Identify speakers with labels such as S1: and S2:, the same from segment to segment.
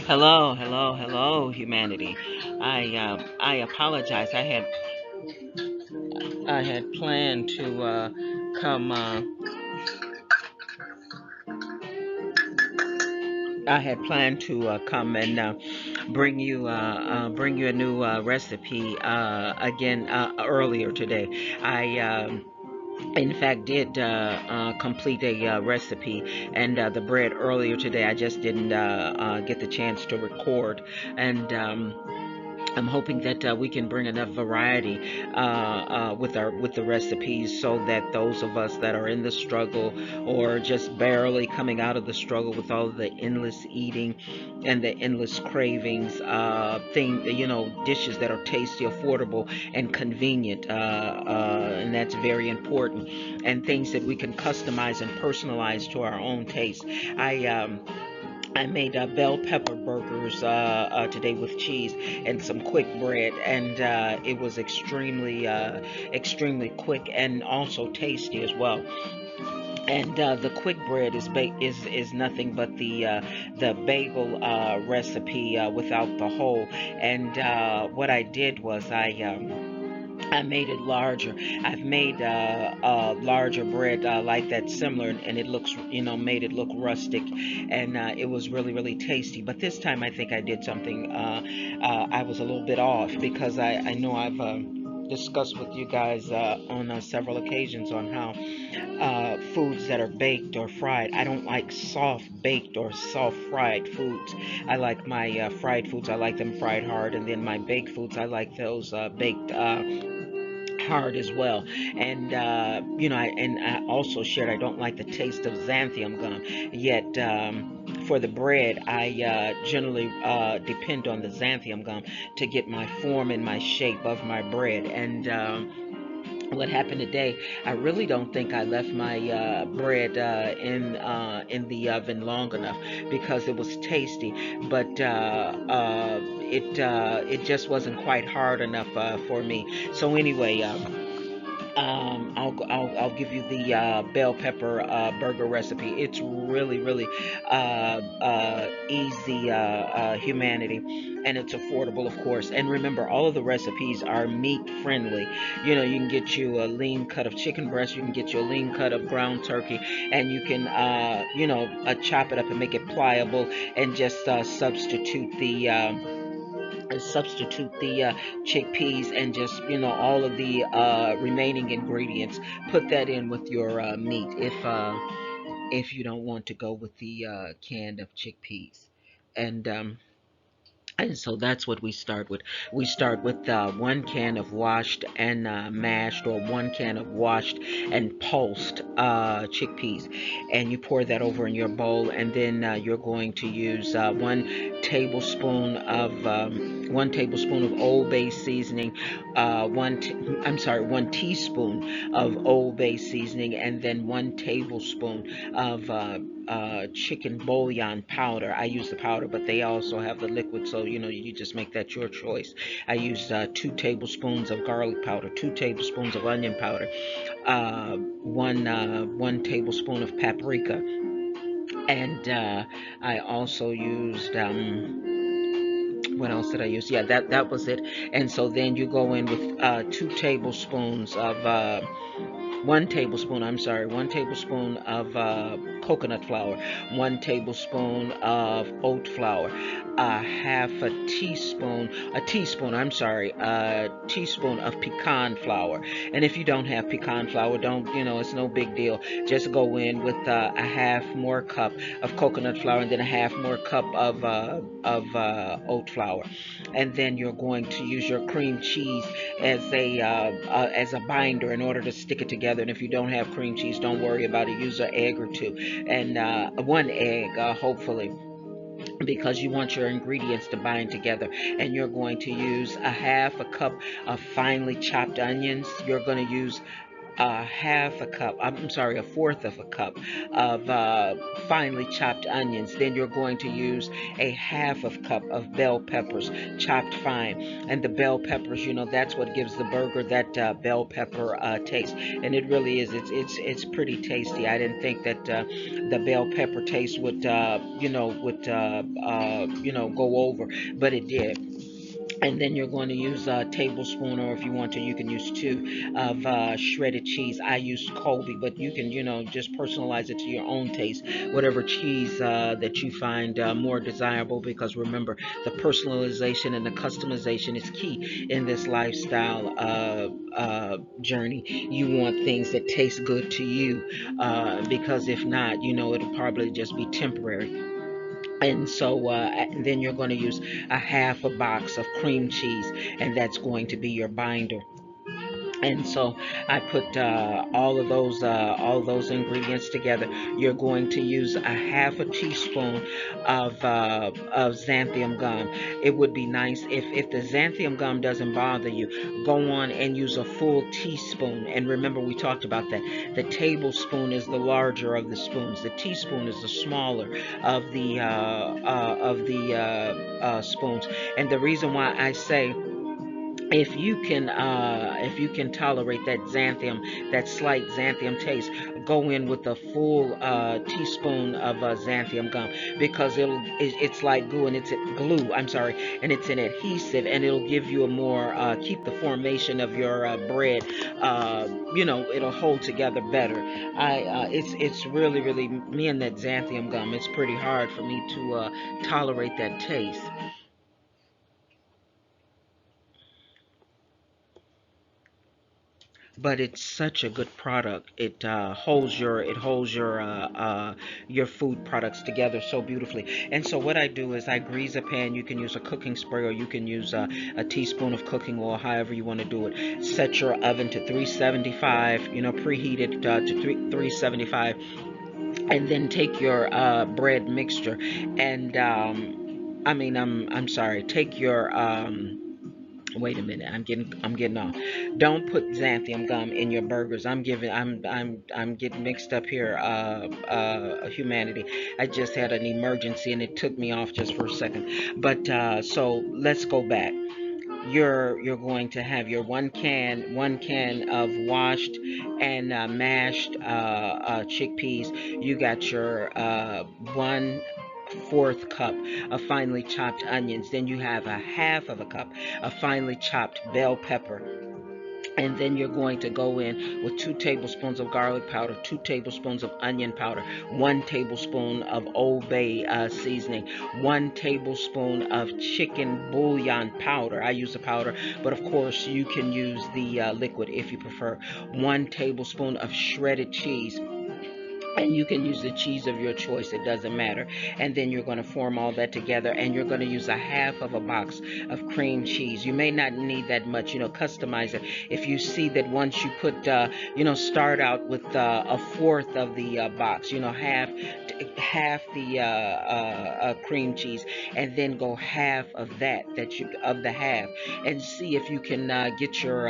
S1: Hello, hello, hello, humanity. I apologize. I had planned to come. I had planned to come and bring you a new recipe again earlier today. I in fact did complete a recipe and the bread earlier today. I just didn't get the chance to record, and I'm hoping that we can bring enough variety with the recipes, so that those of us that are in the struggle, or just barely coming out of the struggle with all of the endless eating and the endless cravings, dishes that are tasty, affordable, and convenient, and that's very important, and things that we can customize and personalize to our own taste. I made bell pepper burgers today with cheese and some quick bread, and it was extremely quick and also tasty as well. And the quick bread is nothing but the bagel recipe without the hole. And what I did was I made it larger. I've made larger bread like that similar, and it looks, made it look rustic, and it was really tasty. But this time I think I did something. I was a little bit off, because I know I've discussed with you guys on several occasions on how foods that are baked or fried. I don't like soft baked or soft fried foods. I like my fried foods. I like them fried hard, and then my baked foods, I like those baked hard as well. And I also shared I don't like the taste of xanthium gum. Yet for the bread, I generally depend on the xanthium gum to get my form and my shape of my bread. And what happened today, I really don't think I left my bread in the oven long enough, because it was tasty, but it just wasn't quite hard enough for me. So anyway, I'll give you the bell pepper burger recipe. It's really easy, humanity, and it's affordable, of course. And remember, all of the recipes are meat friendly. You can get you a lean cut of chicken breast, you can get you a lean cut of ground turkey, and you can chop it up and make it pliable, and just substitute the chickpeas, and just all of the remaining ingredients. Put that in with your meat, if you don't want to go with the can of chickpeas. And so that's what we start with. We start with 1 can of washed and mashed, or 1 can of washed and pulsed chickpeas, and you pour that over in your bowl. And then you're going to use 1 tablespoon of Old Bay seasoning, one teaspoon of Old Bay seasoning, and then 1 tablespoon of chicken bouillon powder. I use the powder, but they also have the liquid, so you just make that your choice. I use 2 tablespoons of garlic powder, 2 tablespoons of onion powder, one tablespoon of paprika, and I also used what else did I use? Yeah, that was it. And so then you go in with 2 tablespoons of 1 tablespoon, I'm sorry, 1 tablespoon of coconut flour, 1 tablespoon of oat flour, a teaspoon, I'm sorry, a teaspoon of pecan flour. And if you don't have pecan flour, don't, it's no big deal. Just go in with a half more cup of coconut flour, and then a half more cup of oat flour. And then you're going to use your cream cheese as a binder in order to stick it together. And if you don't have cream cheese, don't worry about it. Use an egg or two, and 1 egg, hopefully, because you want your ingredients to bind together. And you're going to use a half a cup of finely chopped onions. You're going to use half a cup, I'm sorry, a fourth of a cup of finely chopped onions. Then you're going to use a half of cup of bell peppers chopped fine. And the bell peppers, that's what gives the burger that bell pepper taste. And it really is. It's pretty tasty. I didn't think that the bell pepper taste would go over, but it did. And then you're going to use a tablespoon, or if you want to, you can use two of shredded cheese. I used Colby, but you can, just personalize it to your own taste, whatever cheese that you find more desirable. Because remember, the personalization and the customization is key in this lifestyle journey. You want things that taste good to you, because if not, it'll probably just be temporary. And so then you're going to use a half a box of cream cheese, and that's going to be your binder. And so I put all of those ingredients together. You're going to use a half a teaspoon of xanthium gum. It would be nice if the xanthium gum doesn't bother you, go on and use a full teaspoon. And remember, we talked about that. The tablespoon is the larger of the spoons. The teaspoon is the smaller of the spoons. And the reason why I say, if you can tolerate that slight xanthium taste, go in with a full teaspoon of xanthium gum, because it's like glue, and it's an adhesive, and it'll give you a more keep the formation of your bread. It'll hold together better. It's really me and that xanthium gum. It's pretty hard for me to tolerate that taste. But it's such a good product. It holds your food products together so beautifully. And so what I do is I grease a pan. You can use a cooking spray, or you can use a teaspoon of cooking oil, however you want to do it. Set your oven to 375, preheat it to 375, and then take your bread mixture, and I'm sorry, take your wait a minute, I'm getting off. Don't put xanthium gum in your burgers. I'm getting mixed up here. Humanity. I just had an emergency, and it took me off just for a second. But so let's go back. You're going to have your one can of washed and mashed chickpeas. You got your 1/4 cup of finely chopped onions. Then you have a half of a cup of finely chopped bell pepper. And then you're going to go in with 2 tablespoons of garlic powder, 2 tablespoons of onion powder, 1 tablespoon of Old Bay seasoning, 1 tablespoon of chicken bouillon powder. I use the powder, but of course you can use the liquid if you prefer. 1 tablespoon of shredded cheese, and you can use the cheese of your choice, it doesn't matter. And then you're going to form all that together, and you're going to use a half of a box of cream cheese. You may not need that much, customize it. If you see that once you put start out with a fourth of the box, half the cream cheese, and then go half of the half, and see if you can get your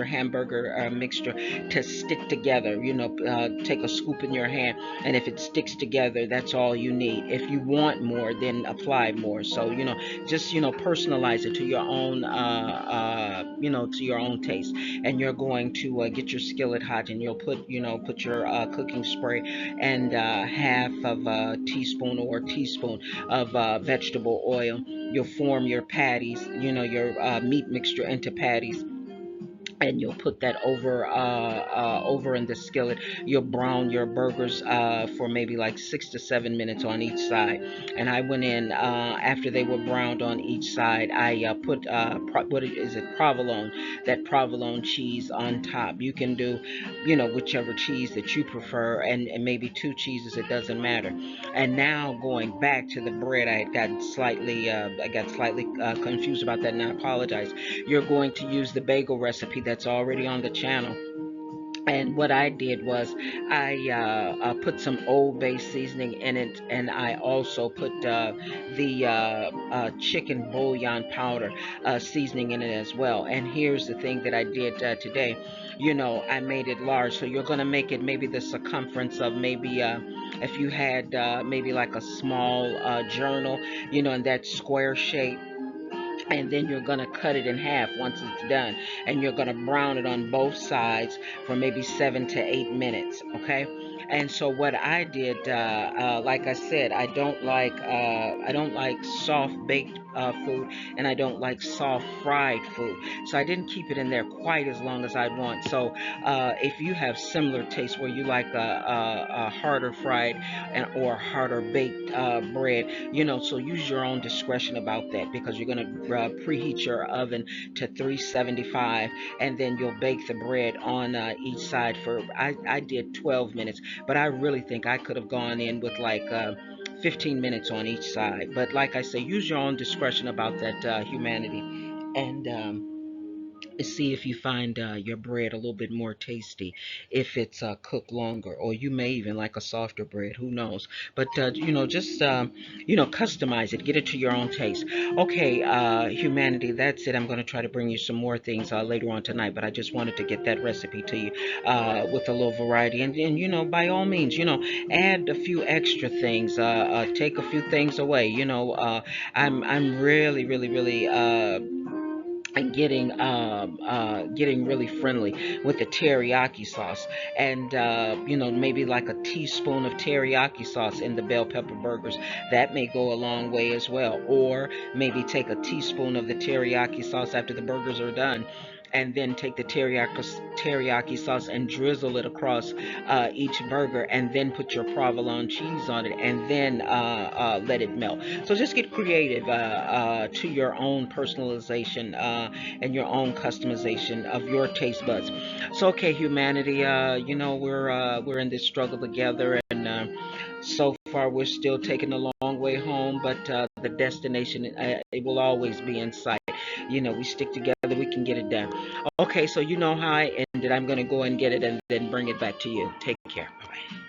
S1: hamburger mixture to stick together. Take a scoop in your hand, and if it sticks together, that's all you need. If you want more, then apply more. So just personalize it to your own to your own taste. And you're going to get your skillet hot, and you'll put your cooking spray, and half of a teaspoon or teaspoon of vegetable oil. You'll form your patties, your meat mixture into patties, and you'll put that over in the skillet. You'll brown your burgers for maybe like 6 to 7 minutes on each side. And I went in after they were browned on each side. I put what is it, provolone? That provolone cheese on top. You can do, whichever cheese that you prefer, and maybe two cheeses. It doesn't matter. And now going back to the bread, I got slightly confused about that, and I apologize. You're going to use the bagel recipe that's already on the channel, And what I did was put some Old Bay seasoning in it, and I also put the chicken bouillon powder seasoning in it as well. And here's the thing that I did today. I made it large, so you're gonna make it maybe the circumference of maybe if you had maybe like a small journal, in that square shape, and then you're going to cut it in half once it's done, and you're going to brown it on both sides for maybe 7 to 8 minutes. Okay. And so what I did, like I said, I don't like soft baked food, and I don't like soft fried food. So I didn't keep it in there quite as long as I'd want. So if you have similar tastes where you like a harder fried or harder baked bread, so use your own discretion about that, because you're going to preheat your oven to 375, and then you'll bake the bread on each side for, I did 12 minutes, but I really think I could have gone in with like 15 minutes on each side. But like I say, use your own discretion about that, humanity. And see if you find your bread a little bit more tasty if it's cooked longer, or you may even like a softer bread, who knows. But just customize it, get it to your own taste. Okay, humanity, that's it. I'm going to try to bring you some more things later on tonight, but I just wanted to get that recipe to you with a little variety. And by all means, add a few extra things, take a few things away. I'm really, really, really and getting really friendly with the teriyaki sauce, and maybe like a teaspoon of teriyaki sauce in the bell pepper burgers. That may go a long way as well. Or maybe take a teaspoon of the teriyaki sauce after the burgers are done, and then take the teriyaki sauce and drizzle it across each burger, and then put your provolone cheese on it, and then let it melt. So just get creative to your own personalization and your own customization of your taste buds. So okay, humanity, we're in this struggle together, and so far we're still taking a long way home, but the destination, it will always be in sight. We stick together, we can get it done. Okay, so you know how I ended. I'm going to go and get it and then bring it back to you. Take care. Bye.